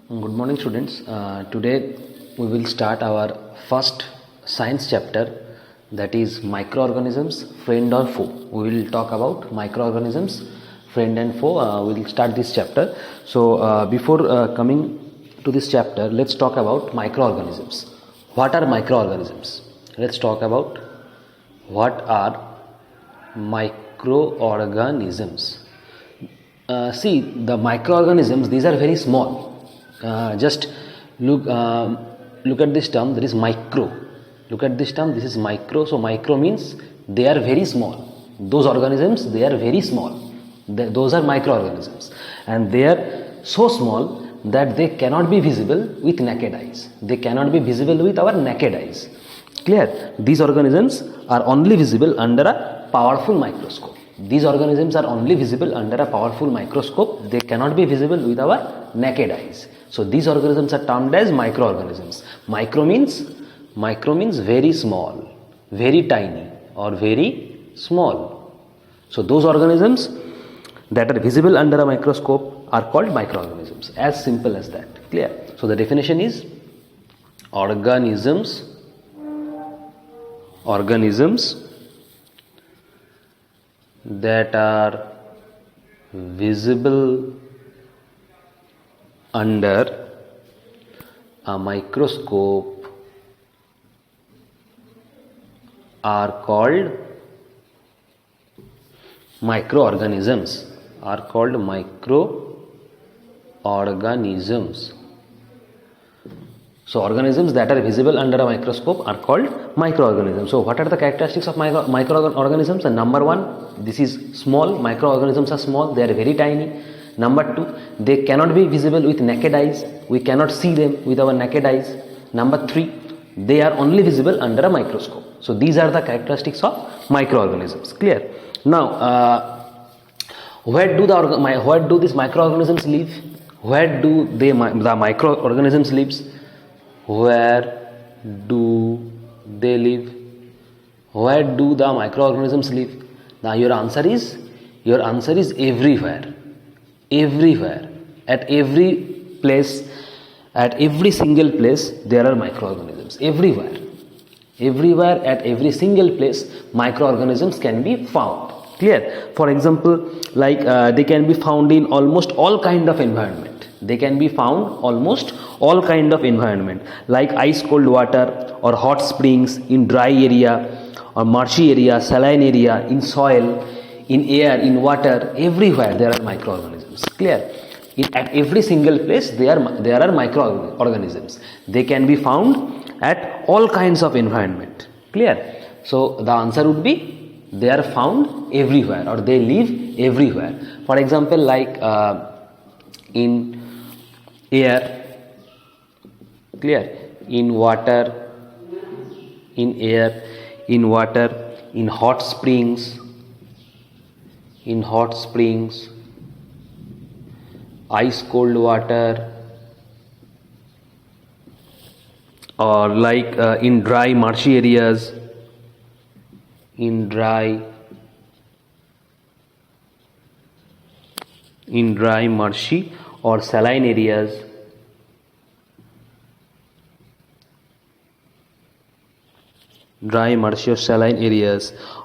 Good morning, students. Today we will start our first science chapter, that is microorganisms, friend or foe. We will talk about microorganisms, friend and foe. We will start this chapter. So before coming to this chapter, let's talk about microorganisms. What are microorganisms? Let's talk about what are microorganisms. See, the microorganisms, these are very small. Just look at this term, there is micro. Look at this term, this is micro. So micro means they are very small. Those organisms, they are very small. Those are microorganisms, and they are so small that they cannot be visible with naked eyes. They cannot be visible with our naked eyes. Clear? These organisms are only visible under a powerful microscope. These organisms are only visible under a powerful microscope. They cannot be visible with our naked eyes. So these organisms are termed as microorganisms. Micro means very small, very tiny, or very small. So those organisms that are visible under a microscope are called microorganisms. As simple as that. Clear? So the definition is organisms that are visible under a microscope are called microorganisms. So organisms that are visible under a microscope are called microorganisms. So what are the characteristics of microorganisms? And number one, this is small. Microorganisms are small, they are very tiny. Number two, they cannot be visible with naked eyes. We cannot see them with our naked eyes. Number three, they are only visible under a microscope. So these are the characteristics of microorganisms. Clear? Now, where do these microorganisms live? Where do the microorganisms live? Where do they live? Where do the microorganisms live? Now your answer is everywhere. Everywhere. At every place, at every single place, there are microorganisms. Everywhere. Everywhere, at every single place, microorganisms can be found. Clear? For example, like they can be found in almost all kind of environment. They can be found almost all kind of environment, like ice cold water or hot springs, in dry area or marshy area, saline area, in soil, in air, in water. Everywhere there are microorganisms. Clear? At every single place there are microorganisms. They can be found at all kinds of environment. Clear? So the answer would be they are found everywhere, or they live everywhere. For example, like in air, clear, in water, in air, in water, in hot springs, ice cold water, or like in dry marshy areas, in dry marshy or saline areas,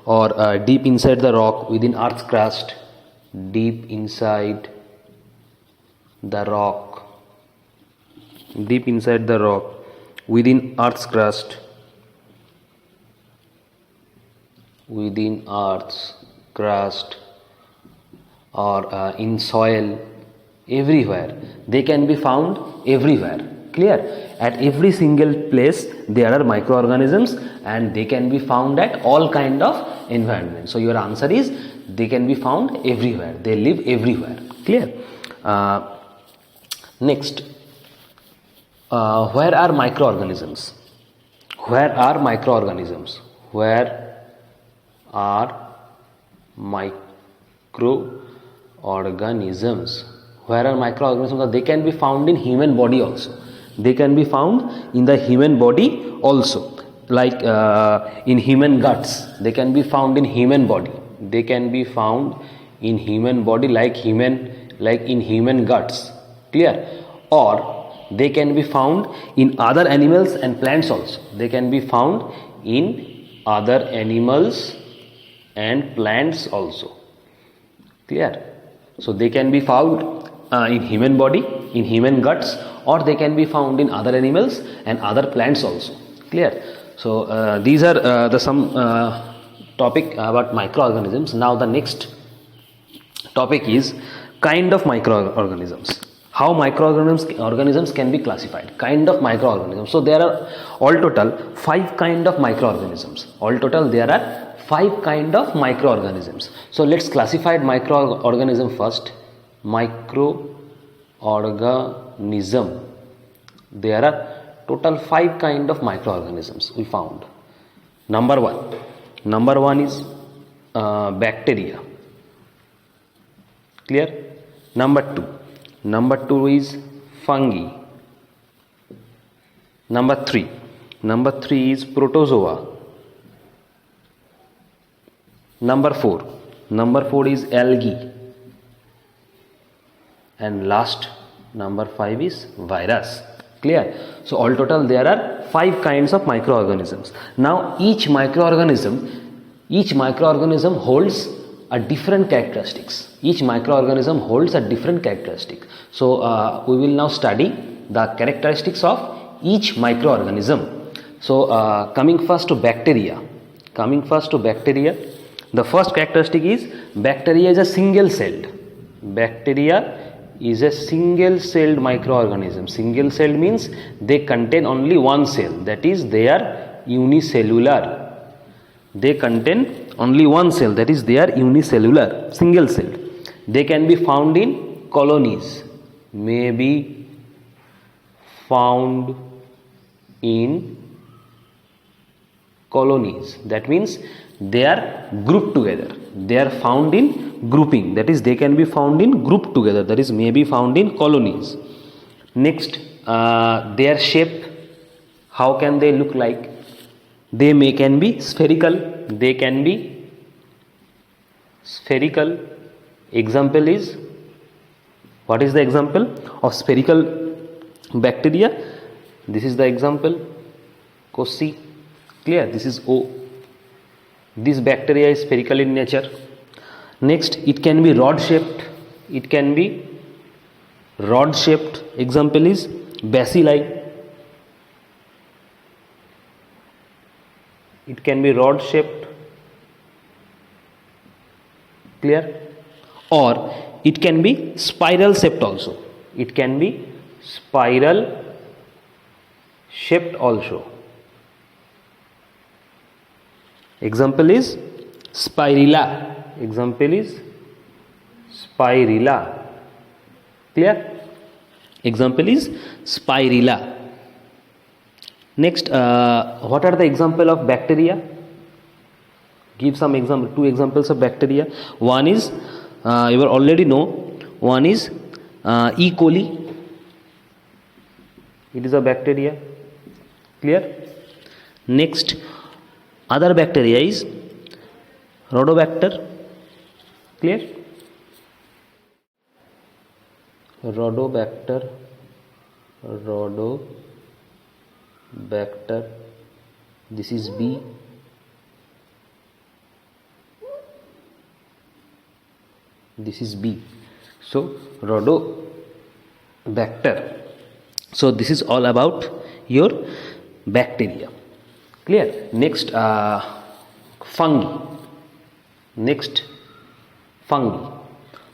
or deep inside the rock, within earth's crust, deep inside the rock, within earth's crust, or in soil. Everywhere. They can be found everywhere. Clear? At every single place there are microorganisms, and they can be found at all kind of environment. So your answer is they can be found everywhere. They live everywhere. Clear? Next, where are microorganisms? Where are microorganisms? Where are microorganisms? Where are microorganisms? They can be found in human body also. They can be found in the human body also. Like in human guts. They can be found in human body. They can be found in human body like in human guts. Clear? Or they can be found in other animals and plants also. They can be found in other animals and plants also. Clear? So they can be found in human body, in human guts, or they can be found in other animals and other plants also. Clear? So these are the some topic about microorganisms. Now the next topic is kind of microorganisms. How microorganisms can be classified. Kind of microorganisms. So there are all total 5 kind of microorganisms. All total there are 5 kind of microorganisms. So let's classify microorganism first. Microorganism. There are total 5 kind of microorganisms we found. Number one is bacteria. Clear? Number two is fungi. Number three is protozoa. Number four is algae. And last, number 5 is virus. Clear? So all total there are 5 kinds of microorganisms. Now each microorganism holds a different characteristics. Each microorganism holds a different characteristic. So we will now study the characteristics of each microorganism. So coming first to bacteria. The first characteristic is bacteria is a single celled. Bacteria is a single celled microorganism. Single celled means they contain only one cell, that is they are unicellular. They contain only one cell, that is they are unicellular, single celled. They can be found in colonies. May be found in colonies. That means they are grouped together. They are found in grouping, that is they can be found in group together, that is may be found in colonies. Next, their shape, how can they look like? They can be spherical. Example is, what is the example of spherical bacteria? This is the example, Kosi. Clear? This is O. This bacteria is spherical in nature. Next, it can be rod shaped. Example is bacilli. It can be rod shaped. Clear? Or it can be spiral shaped also. Example is spirilla. Clear? Example is spirilla. Next, what are the example of bacteria? Give some example. 2 examples of bacteria. One is you already know. One is E. coli. It is a bacteria. Clear? Next, other bacteria is Rhodobacter. Clear? Rhodobacter. This is B. So Rhodobacter. So this is all about your bacteria. Clear? Next, fungi.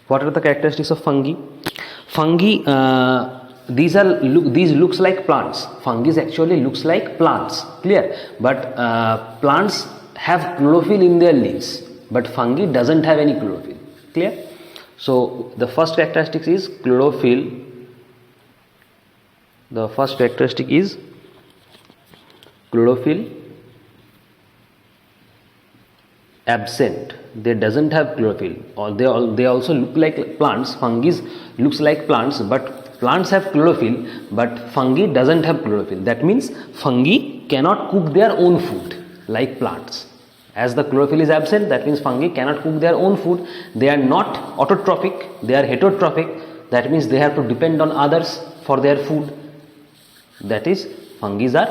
What are the characteristics of fungi? These looks like plants. Fungi actually looks like plants. Clear? But plants have chlorophyll in their leaves, but fungi doesn't have any chlorophyll. Clear? So the first characteristic is chlorophyll. The first characteristic is chlorophyll absent. They doesn't have chlorophyll, or they also look like plants. Fungi looks like plants, but plants have chlorophyll, but fungi doesn't have chlorophyll. That means fungi cannot cook their own food like plants. As the chlorophyll is absent, that means fungi cannot cook their own food. They are not autotrophic, they are heterotrophic. That means they have to depend on others for their food. That is, fungi are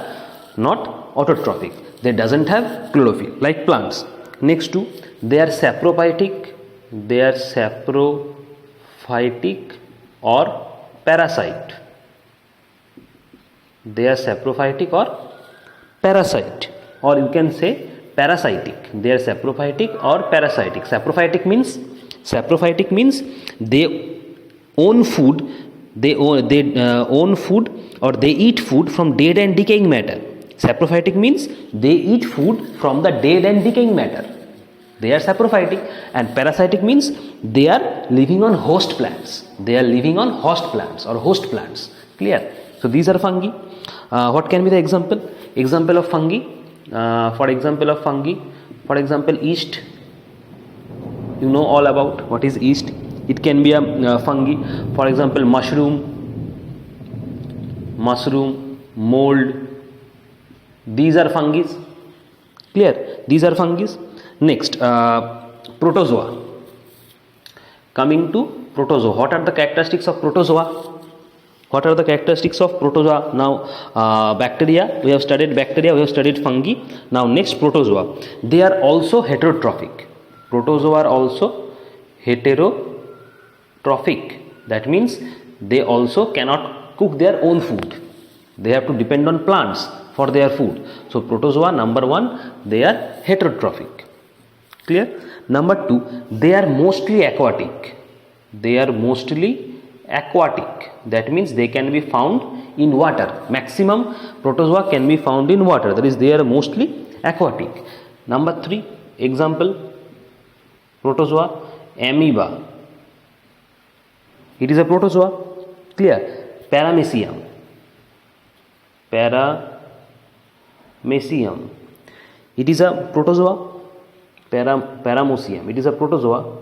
not autotrophic. They doesn't have chlorophyll like plants. Next two, they are saprophytic. They are saprophytic or parasite. They are saprophytic or parasite, or you can say parasitic. They are saprophytic or parasitic. Saprophytic means they own food. They own food, or they eat food from dead and decaying matter. Saprophytic means they eat food from the dead and decaying matter. They are saprophytic. And parasitic means they are living on host plants. They are living on host plants or host plants. Clear? So these are fungi. What can be the example? Example of fungi. For example, yeast. You know all about what is yeast. It can be a fungi. For example, mushroom, mold. These are fungi. Clear? These are fungi. Next, protozoa. Coming to protozoa, what are the characteristics of protozoa? Now, bacteria, we have studied bacteria, we have studied fungi. Now next, protozoa. They are also heterotrophic. Protozoa are also heterotrophic. That means they also cannot cook their own food. They have to depend on plants for their food. So protozoa, number one, they are heterotrophic. Clear? Number two, they are mostly aquatic. That means they can be found in water. Maximum protozoa can be found in water. That is, they are mostly aquatic. Number three, example, protozoa, amoeba. It is a protozoa. Clear? Paramecium. It is a protozoa. Paramecium. It is a protozoa.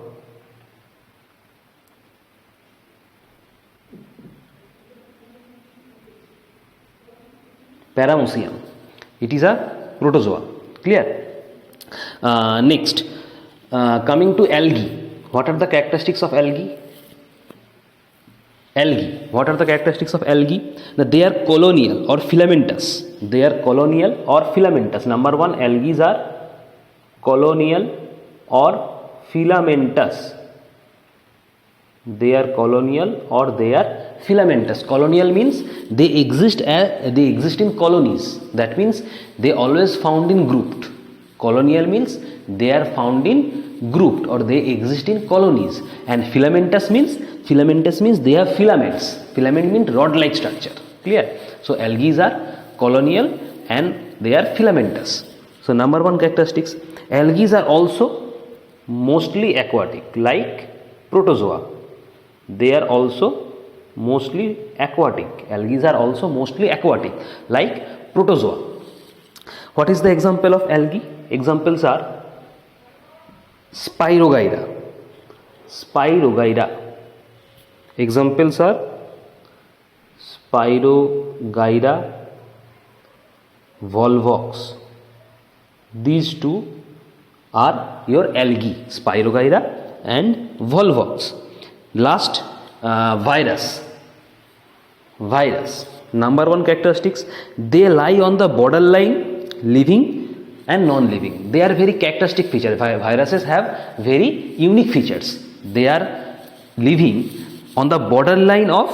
Paramecium. It is a protozoa. Clear? Next, coming to algae. What are the characteristics of algae? What are the characteristics of algae? Now, they are colonial or filamentous. Number one, algae are colonial or filamentous. They are colonial or they are filamentous. Colonial means they exist in colonies. That means they always found in grouped. Colonial means they are found in grouped or they exist in colonies. And filamentous means they have filaments. Filament means rod-like structure. Clear? So algae are colonial and they are filamentous. So number one characteristics, algae are also mostly aquatic like protozoa. They are also mostly aquatic. Algae are also mostly aquatic like protozoa. What is the example of algae? Examples are Spirogyra. Examples are Spirogyra, Volvox. These two are your algae, Spirogyra and Volvox. Last, virus. Number one characteristics, they lie on the borderline living and non-living. They are very characteristic features. Viruses have very unique features. They are living on the borderline of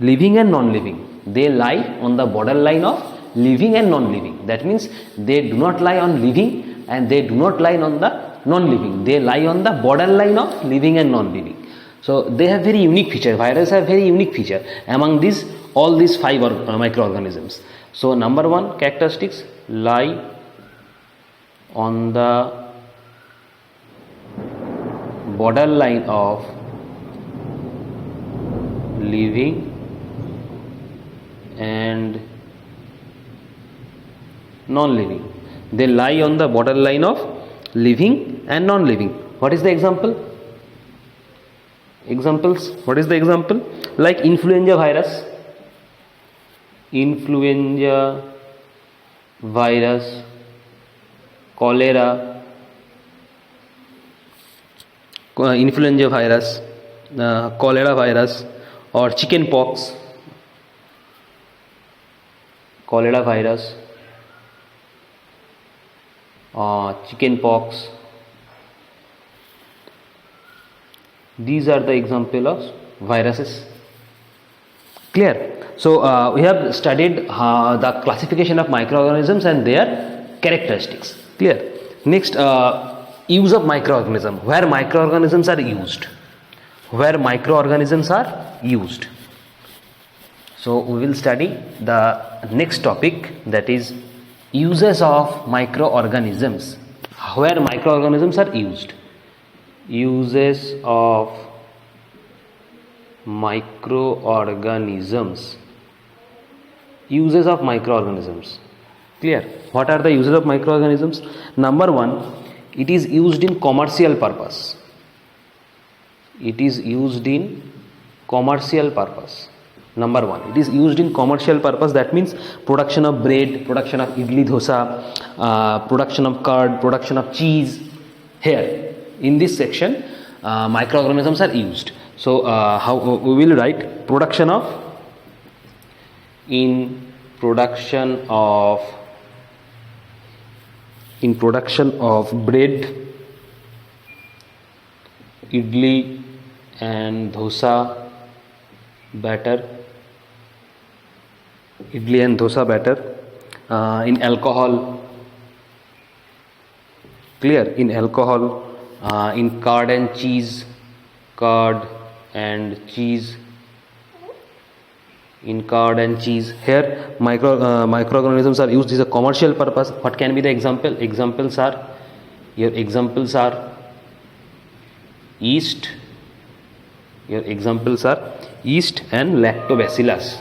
living and non-living. They lie on the borderline of living and non-living. That means they do not lie on living and they do not lie on the non-living. They lie on the borderline of living and non-living. So they have very unique feature. Viruses have very unique feature among all these five microorganisms. So number one characteristics, lie on the borderline of living and non-living. They lie on the borderline of living and non-living. What is the example? Examples. What is the example? Like influenza virus, cholera, influenza virus, cholera virus, or chicken pox. cholera virus, chicken pox. These are the example of viruses. Clear? So we have studied the classification of microorganisms and their characteristics. Clear? Next, use of microorganism. Where microorganisms are used. Where microorganisms are used. So we will study the next topic, that is uses of microorganisms. Where microorganisms are used. Uses of microorganisms. Uses of microorganisms. Clear? What are the uses of microorganisms? Number one, it is used in commercial purpose. It is used in commercial purpose. Number one, it is used in commercial purpose. That means production of bread, production of idli dosa, production of curd, production of cheese. Here in this section, microorganisms are used. So how we will write production of bread, idli and dosa batter, in alcohol. Clear? In alcohol, in curd and cheese, in curd and cheese. Here microorganisms are used. This is a commercial purpose. What can be the example? Examples are yeast. Your examples are yeast and lactobacillus.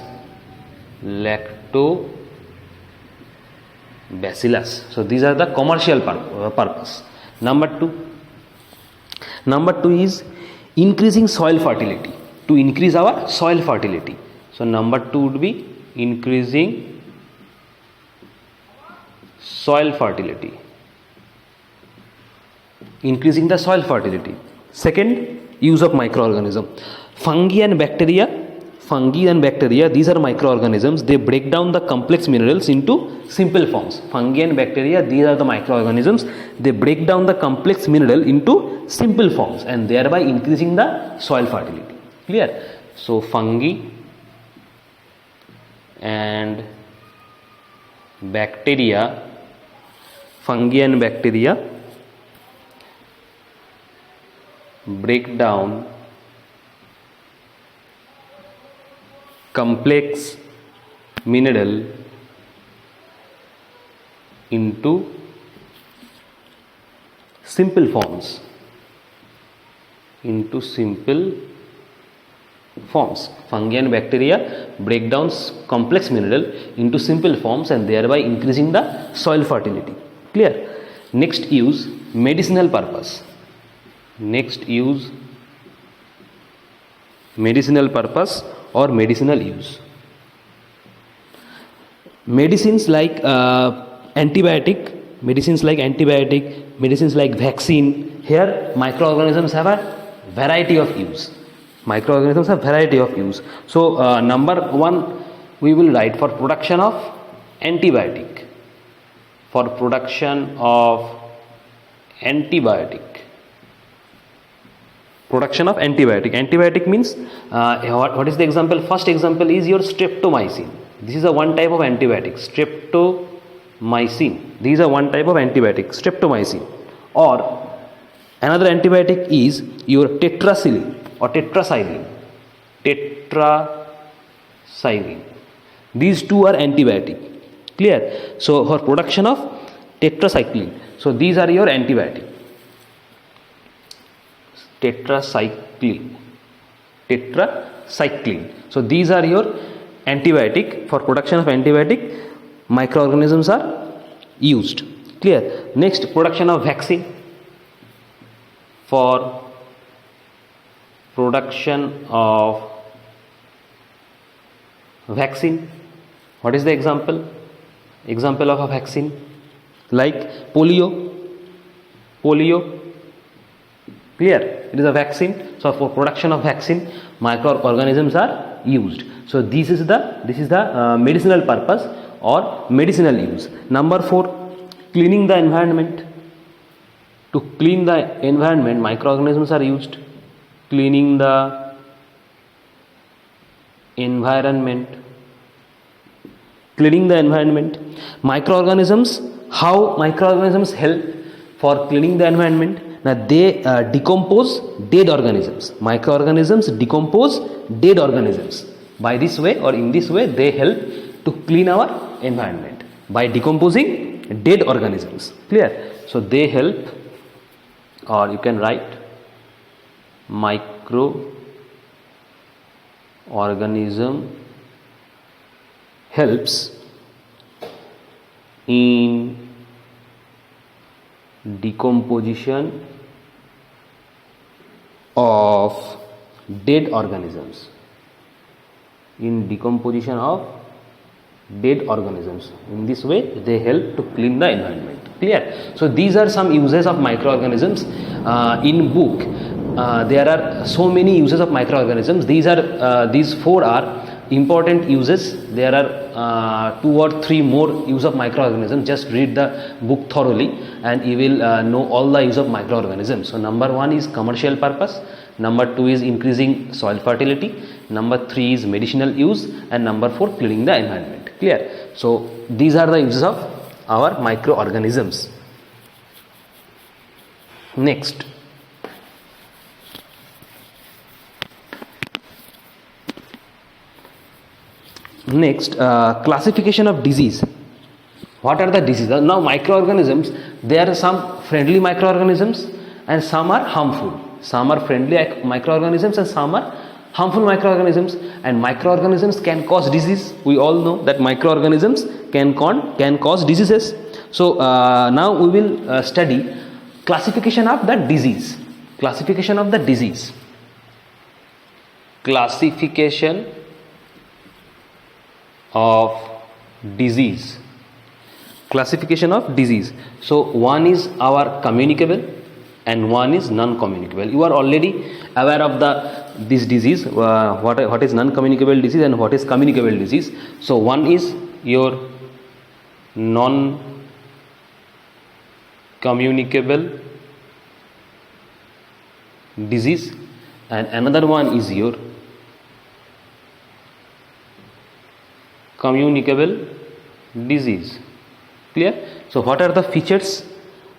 So these are the commercial purpose. Number two is increasing soil fertility. To increase our soil fertility. So number two would be increasing soil fertility. Increasing the soil fertility. Second, use of microorganism. Fungi and bacteria, these are microorganisms. They break down the complex minerals into simple forms. Fungi and bacteria, these are the microorganisms. They break down the complex mineral into simple forms and thereby increasing the soil fertility. Clear? So fungi and bacteria break down complex mineral into simple forms. Fungi and bacteria break down complex mineral into simple forms and thereby increasing the soil fertility. Clear? Next use, medicinal purpose. Medicinal purpose or medicinal use. Medicines like antibiotic, medicines like vaccine. Here microorganisms have a variety of use. So number one, we will write for production of antibiotic. Antibiotic means what is the example? First example is your streptomycin. This is a one type of antibiotic, streptomycin. These are one type of antibiotic, streptomycin. Or another antibiotic is your tetracycline or tetracycline. These two are antibiotic. Clear? So for production of tetracycline, so these are your antibiotic. Tetracycline. So these are your antibiotic. For production of antibiotic, microorganisms are used. Clear? Next, production of vaccine. For production of vaccine, what is the example? Example of a vaccine like polio. Clear? It is a vaccine. So for production of vaccine, microorganisms are used. So this is the medicinal purpose or medicinal use. Number 4, cleaning the environment. To clean the environment, microorganisms are used. Cleaning the environment. Cleaning the environment. Microorganisms, how microorganisms help for cleaning the environment? Now they decompose dead organisms. Microorganisms decompose dead organisms. By this way or in this way, they help to clean our environment by decomposing dead organisms. Clear? So they help, or you can write microorganism helps in decomposition of dead organisms. In decomposition of dead organisms. In this way, they help to clean the environment. Clear? So these are some uses of microorganisms. In book, there are so many uses of microorganisms. These 4 are important uses. There are 2 or 3 more use of microorganisms. Just read the book thoroughly and you will know all the use of microorganisms. So number 1 is commercial purpose, number 2 is increasing soil fertility, number 3 is medicinal use, and number 4 cleaning the environment. Clear? So these are the uses of our microorganisms. Next, classification of disease. What are the diseases? Now microorganisms, there are some friendly microorganisms and some are harmful. Some are friendly microorganisms and some are harmful microorganisms, and microorganisms can cause disease. We all know that microorganisms can cause diseases. So now we will study classification of the disease. Classification of the disease. Classification of disease. Classification of disease. So one is our communicable and one is non-communicable. You are already aware of this disease, what is non-communicable disease and what is communicable disease. So one is your non-communicable disease and another one is your communicable disease. Clear? So what are the features?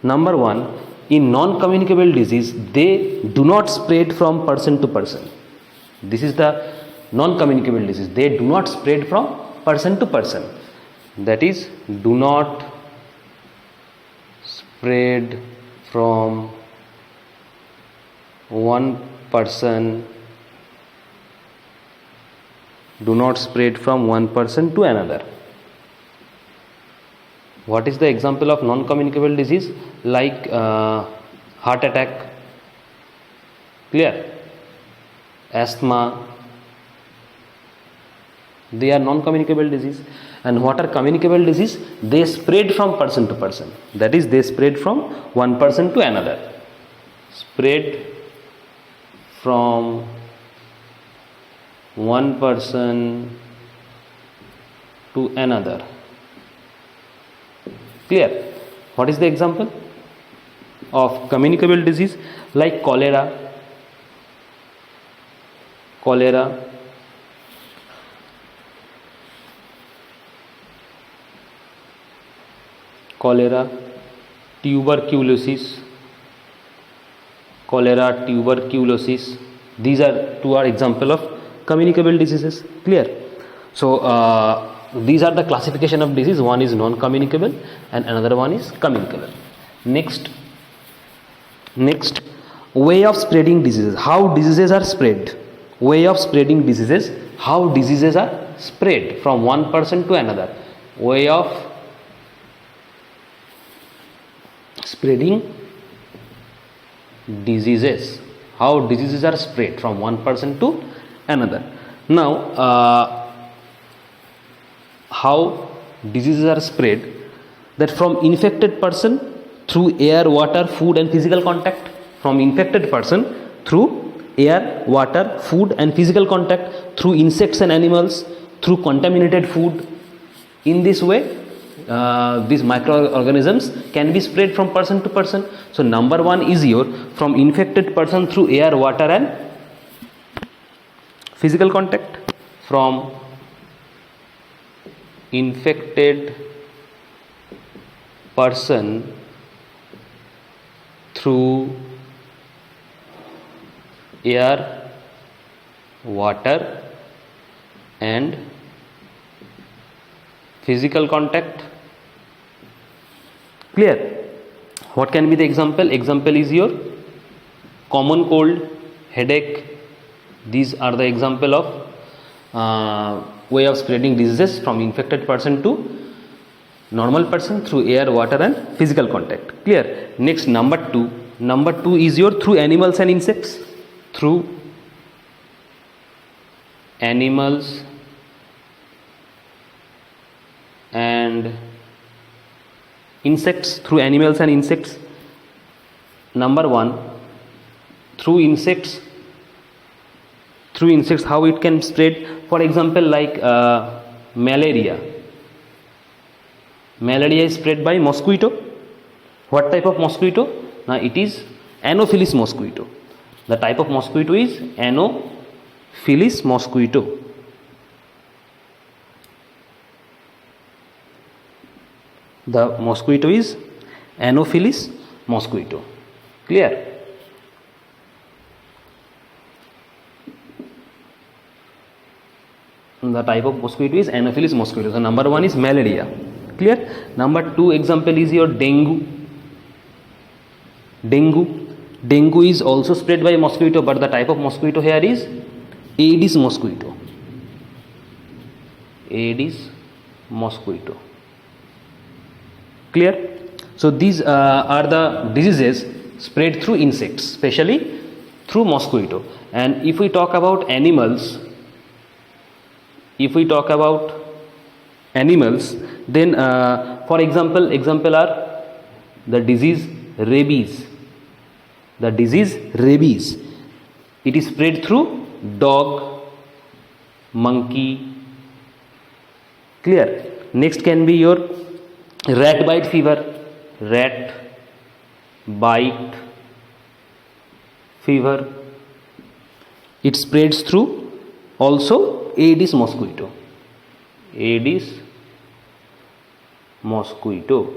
Number 1, in non-communicable disease, they do not spread from person to person. This is the non-communicable disease. They do not spread from person to person. That is, do not spread from one person. Do not spread from one person to another. What is the example of non-communicable disease? Like heart attack, clear, asthma, they are non-communicable disease. And what are communicable disease? They spread from person to person. That is, they spread from one person to another. Spread from one person to another. Clear? What is the example of communicable disease? Like cholera, tuberculosis. These are 2 example of communicable diseases. Clear? So these are the classification of disease. One is non-communicable and another one is communicable. Next, way of spreading diseases. How diseases are spread? Way of spreading diseases. How diseases are spread from one person to another. Way of spreading diseases. How diseases are spread from one person to another. Now how diseases are spread? That from infected person through air, water, food and physical contact. From infected person through air, water, food and physical contact, through insects and animals, through contaminated food, In this way, these microorganisms can be spread from person to person. So number one is your from infected person through air, water and physical contact. From infected person through air, water and physical contact. Clear? What can be the example? Example is your common cold, headache. These are the example of way of spreading diseases from infected person to normal person through air, water and physical contact. Clear? Next, number two is your through animals and insects. Through animals and insects. Through animals and insects. Number one, through insects. Through insects, how it can spread? For example, like malaria. Malaria is spread by mosquito. What type of mosquito? Now it is Anopheles mosquito. The type of mosquito is Anopheles mosquito. The mosquito is Anopheles mosquito. Clear? The type of mosquito is Anopheles mosquito. So number one is malaria. Clear? Number two example is your dengue. Dengue is also spread by mosquito, but the type of mosquito here is Aedes mosquito. Aedes mosquito. Clear? So these are the diseases spread through insects, especially through mosquito. And if we talk about animals, then for example are the disease rabies. The disease rabies, it is spread through dog, monkey. Clear? Next can be your rat bite fever. Rat bite fever, it spreads through also Aedes mosquito. Aedes mosquito.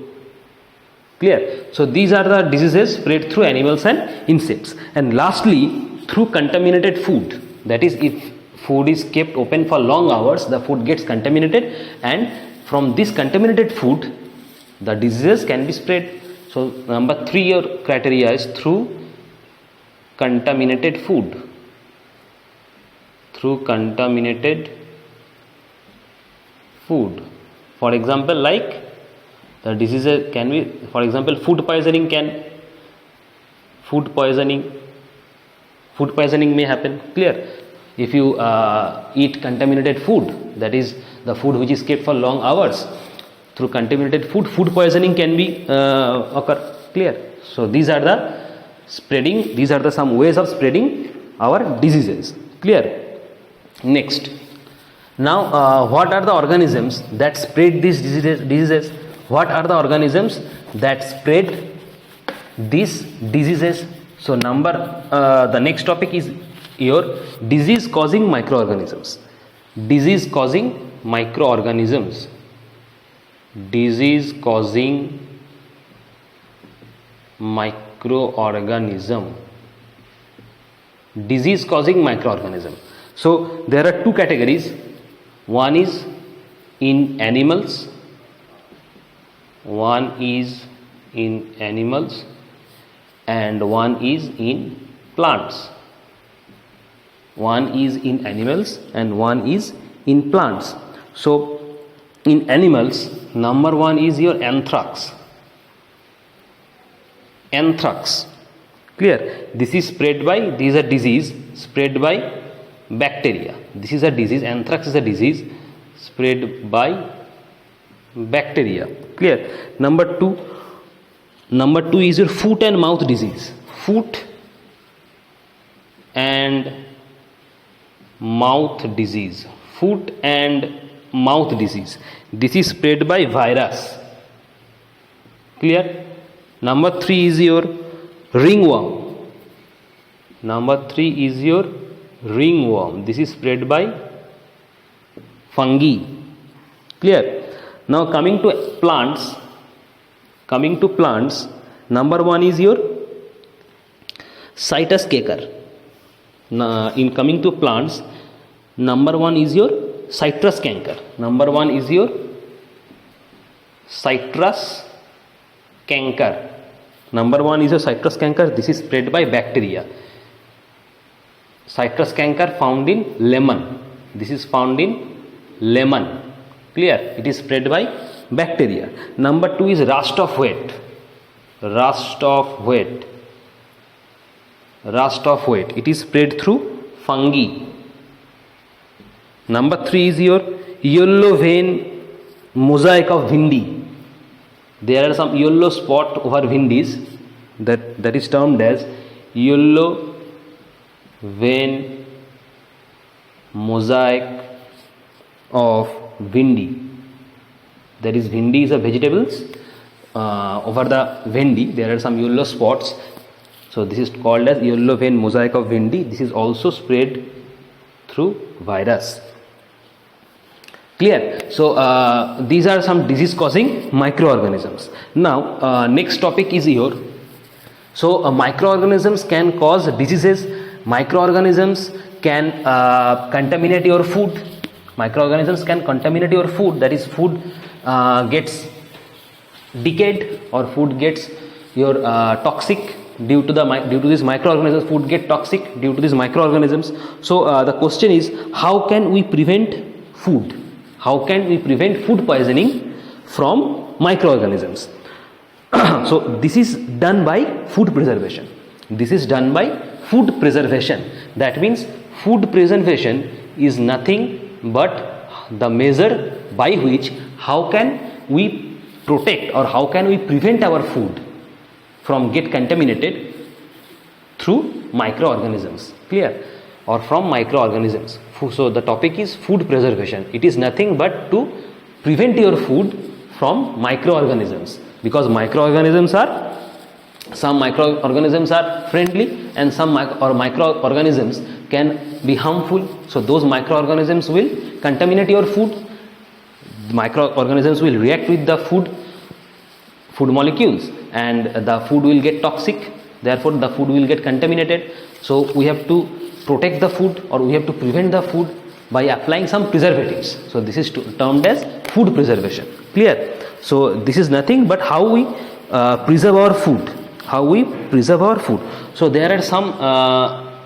Clear? So these are the diseases spread through animals and insects. And lastly, through contaminated food. That is, if food is kept open for long hours, the food gets contaminated, and from this contaminated food the diseases can be spread. So number three, your criteria is through contaminated food. Through contaminated food. For example, like the diseases can be, for example, food poisoning may happen. Clear? If you eat contaminated food, that is the food which is kept for long hours, through contaminated food poisoning can be occur. Clear? So these are the some ways of spreading our diseases. Clear? Next, now what are the organisms that spread these diseases? What are the organisms that spread these diseases? So the next topic is your disease causing microorganisms. Disease causing microorganisms. Disease causing microorganism. Disease causing microorganism. So there are two categories. One is in animals. One is in animals and one is in plants. One is in animals and one is in plants. So in animals, number one is your anthrax. Anthrax. Clear? This is a disease spread by bacteria. This is a disease. Anthrax is a disease spread by bacteria. Clear? Number two is your foot and mouth disease. Foot and mouth disease. Foot and mouth disease. This is spread by virus. Clear? Number 3 is your ringworm. Number 3 is your ringworm. This is spread by fungi. Clear? Now coming to plants. Number 1 is your citrus caker. In coming to plants, number 1 is your citrus canker. Number 1 is your citrus canker. Number 1 is your citrus canker. This is spread by bacteria. Citrus canker found in lemon. This is found in lemon. Clear? It is spread by bacteria. Number 2 is rust of wheat. Rust of wheat. Rust of wheat. It is spread through fungi. Number 3 is your yellow vein mosaic of bhindi. There are some yellow spot over bhindis that is termed as yellow vein mosaic of bhindi. That is, bhindi is a vegetables. Over the bhindi there are some yellow spots. So this is called as yellow vein mosaic of bhindi. This is also spread through virus. Clear? So these are some disease causing microorganisms. Now next topic is your, so microorganisms can cause diseases. Microorganisms can contaminate your food. Microorganisms can contaminate your food. That is, food gets decayed or food gets your toxic due to these microorganisms. Food get toxic due to these microorganisms. So the question is, how can we prevent food? How can we prevent food poisoning from microorganisms? So this is done by food preservation. This is done by food preservation. That means food preservation is nothing but the measure by which how can we protect or how can we prevent our food from get contaminated through microorganisms. Clear? Or from microorganisms. So the topic is food preservation. It is nothing but to prevent your food from microorganisms, because some microorganisms are friendly and some microorganisms can be harmful. So those microorganisms will contaminate your food. The microorganisms will react with the food molecules and the food will get toxic. Therefore the food will get contaminated. So we have to protect the food, or we have to prevent the food by applying some preservatives. So this is termed as food preservation. Clear? So this is nothing but how we preserve our food. How we preserve our food. So there are some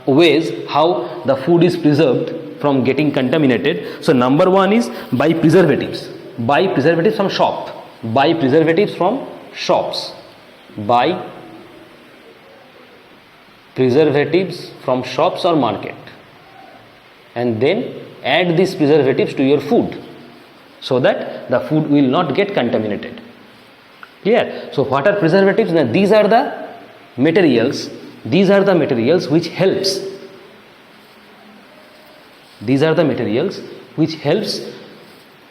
ways how the food is preserved from getting contaminated. So number 1 is by preservatives. Buy preservatives from shop. Buy preservatives from shops. Buy preservatives from shops or market, and then add these preservatives to your food so that the food will not get contaminated. Clear? So what are preservatives? Now these are the materials which helps. These are the materials which helps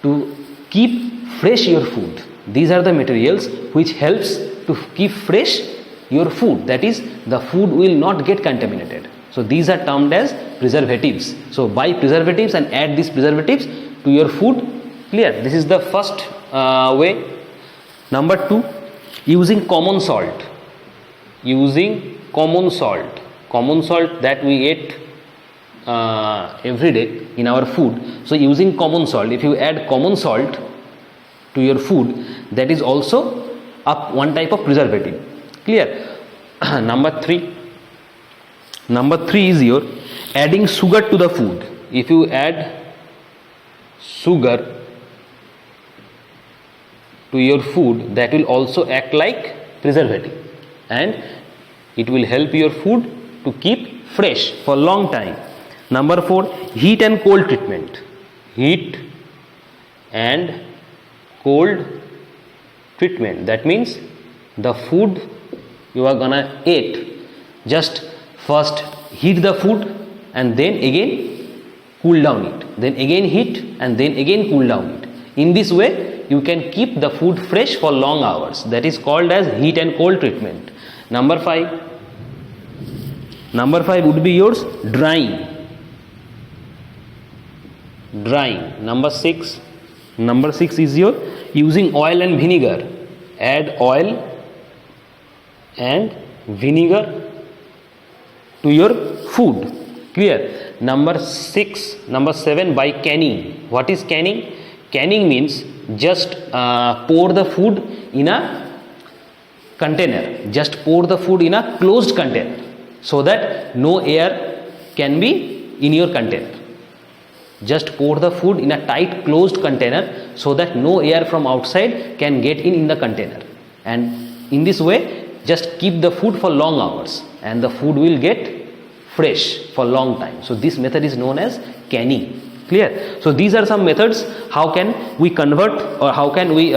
to keep fresh your food. These are the materials which helps to keep fresh your food. That is, the food will not get contaminated. So these are termed as preservatives. So buy preservatives and add these preservatives to your food. Clear? This is the first way. Number 2, using common salt. Using common salt. Common salt that we eat every day in our food. So using common salt. If you add common salt to your food, that is also one type of preservative. Clear? Number 3 is your adding sugar to the food. If you add sugar to your food, that will also act like preservative, and it will help your food to keep fresh for a long time. Number 4, heat and cold treatment. Heat and cold treatment. That means the food you are gonna eat, just first heat the food and then again cool down it, then again heat and then again cool down it. In this way, you can keep the food fresh for long hours. That is called as heat and cold treatment. Number 5 would be yours drying. Number 6 is your using oil and vinegar. Add oil and vinegar to your food. Clear? Number 7 by canning. What is canning? Canning means just pour the food in a container. Just pour the food in a closed container so that no air can be in your container. Just pour the food in a tight closed container so that no air from outside can get in the container. And in this way, just keep the food for long hours and the food will get fresh for long time. So this method is known as canning. Clear? So these are some methods how can we convert or how can we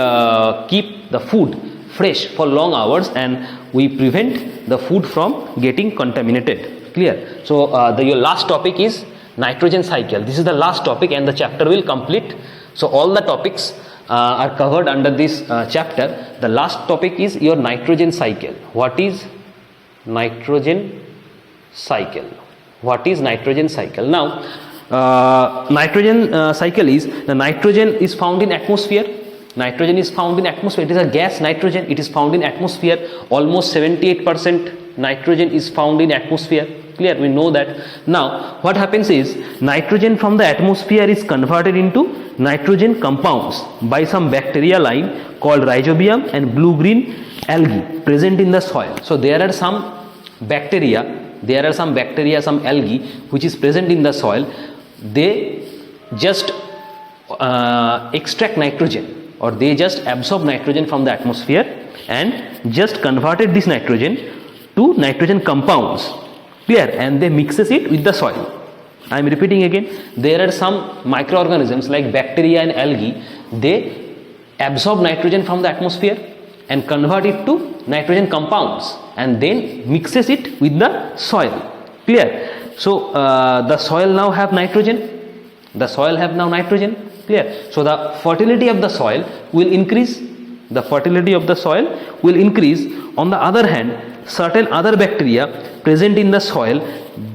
keep the food fresh for long hours and we prevent the food from getting contaminated. Clear? So your last topic is nitrogen cycle. This is the last topic and the chapter will complete. So all the topics are covered under this chapter. The last topic is your nitrogen cycle. What is nitrogen cycle? What is nitrogen cycle? Now nitrogen cycle is the nitrogen is found in atmosphere. Nitrogen is found in atmosphere. It is a gas, nitrogen. It is found in atmosphere. Almost 78% nitrogen is found in atmosphere. Clear? We know that. Now what happens is nitrogen from the atmosphere is converted into nitrogen compounds by some bacteria line called rhizobium and blue-green algae present in the soil. So there are some bacteria, some algae which is present in the soil. They just extract nitrogen or they just absorb nitrogen from the atmosphere and just converted this nitrogen to nitrogen compounds. Clear? And they mixes it with the soil. I am repeating again. There are some microorganisms like bacteria and algae. They absorb nitrogen from the atmosphere and convert it to nitrogen compounds and then mixes it with the soil. Clear? So the soil now have nitrogen. Clear? So the fertility of the soil will increase. On the other hand, certain other bacteria present in the soil,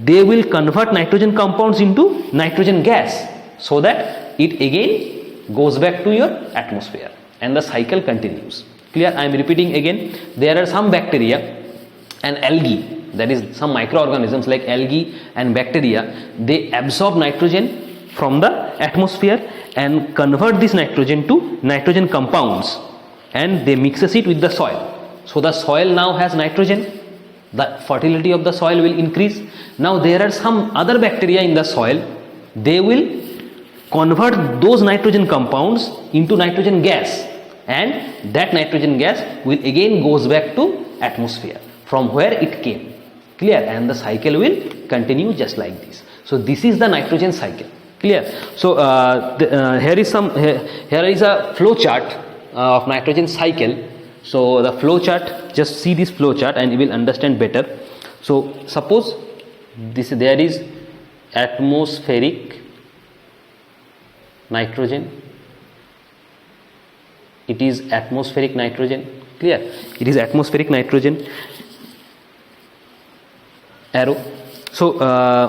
they will convert nitrogen compounds into nitrogen gas so that it again goes back to your atmosphere and the cycle continues. Clear? I am repeating again. There are some bacteria and algae, that is some microorganisms like algae and bacteria, they absorb nitrogen from the atmosphere and convert this nitrogen to nitrogen compounds and they mixes it with the soil. So the soil now has nitrogen. The fertility of the soil will increase. Now there are some other bacteria in the soil. They will convert those nitrogen compounds into nitrogen gas and that nitrogen gas will again goes back to atmosphere from where it came. Clear? And the cycle will continue just like this. So this is the nitrogen cycle. Clear? So here is a flow chart of nitrogen cycle. So the flow chart, just see this flow chart and you will understand better. So suppose there is atmospheric nitrogen. It is atmospheric nitrogen. Clear? It is atmospheric nitrogen. Arrow. So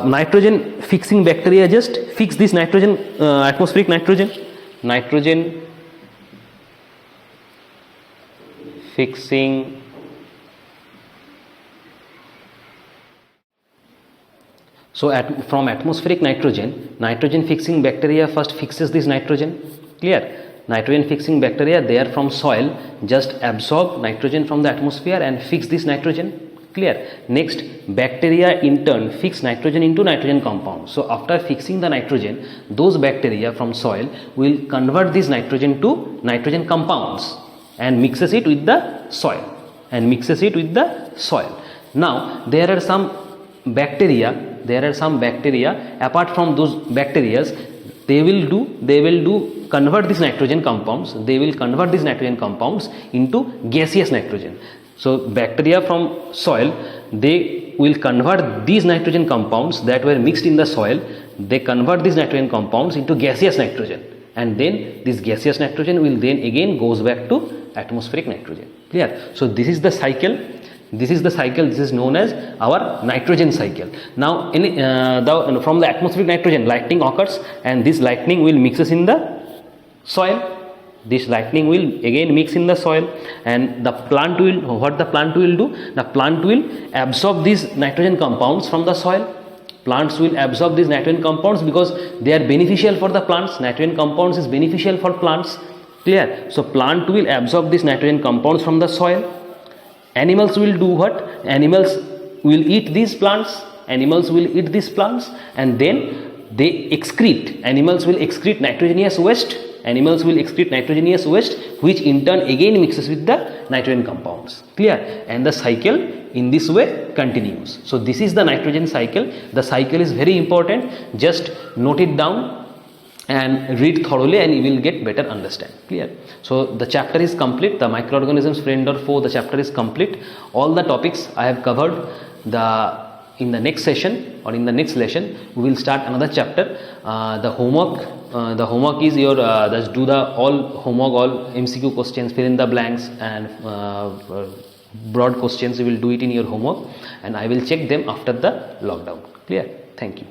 nitrogen fixing bacteria just fix this nitrogen, atmospheric nitrogen. Nitrogen fixing from atmospheric nitrogen fixing bacteria first fixes this nitrogen. Clear? Nitrogen fixing bacteria, they are from soil, just absorb nitrogen from the atmosphere and fix this nitrogen. Clear? Next, bacteria in turn fix nitrogen into nitrogen compounds. So after fixing the nitrogen, those bacteria from soil will convert this nitrogen to nitrogen compounds and mixes it with the soil. Now there are some bacteria apart from those bacteria, they will convert these nitrogen compounds into gaseous nitrogen. So bacteria from soil, they will convert these nitrogen compounds that were mixed in the soil, they convert these nitrogen compounds into gaseous nitrogen, and then this gaseous nitrogen will then again goes back to atmospheric nitrogen. Clear? So this is the cycle. This is the cycle. This is known as our nitrogen cycle. Now, from the atmospheric nitrogen, lightning occurs, and this lightning will mixes in the soil. This lightning will again mix in the soil, and the plant will, what the plant will do? The plant will absorb these nitrogen compounds from the soil. Plants will absorb these nitrogen compounds because they are beneficial for the plants. Nitrogen compounds is beneficial for plants. Clear? So plant will absorb these nitrogen compounds from the soil. Animals will do what? Animals will eat these plants. Animals will eat these plants, and then they excrete. Animals will excrete nitrogenous waste. Animals will excrete nitrogenous waste, which in turn again mixes with the nitrogen compounds. Clear? And the cycle in this way continues. So this is the nitrogen cycle. The cycle is very important. Just note it down and read thoroughly, and you will get better understand. Clear? So the chapter is complete. The microorganisms friend or foe, the chapter is complete. All the topics I have covered. In the next session or in the next lesson, we will start another chapter. The homework is your just do the all homework, all MCQ questions, fill in the blanks, and broad questions. You will do it in your homework, and I will check them after the lockdown. Clear? Thank you.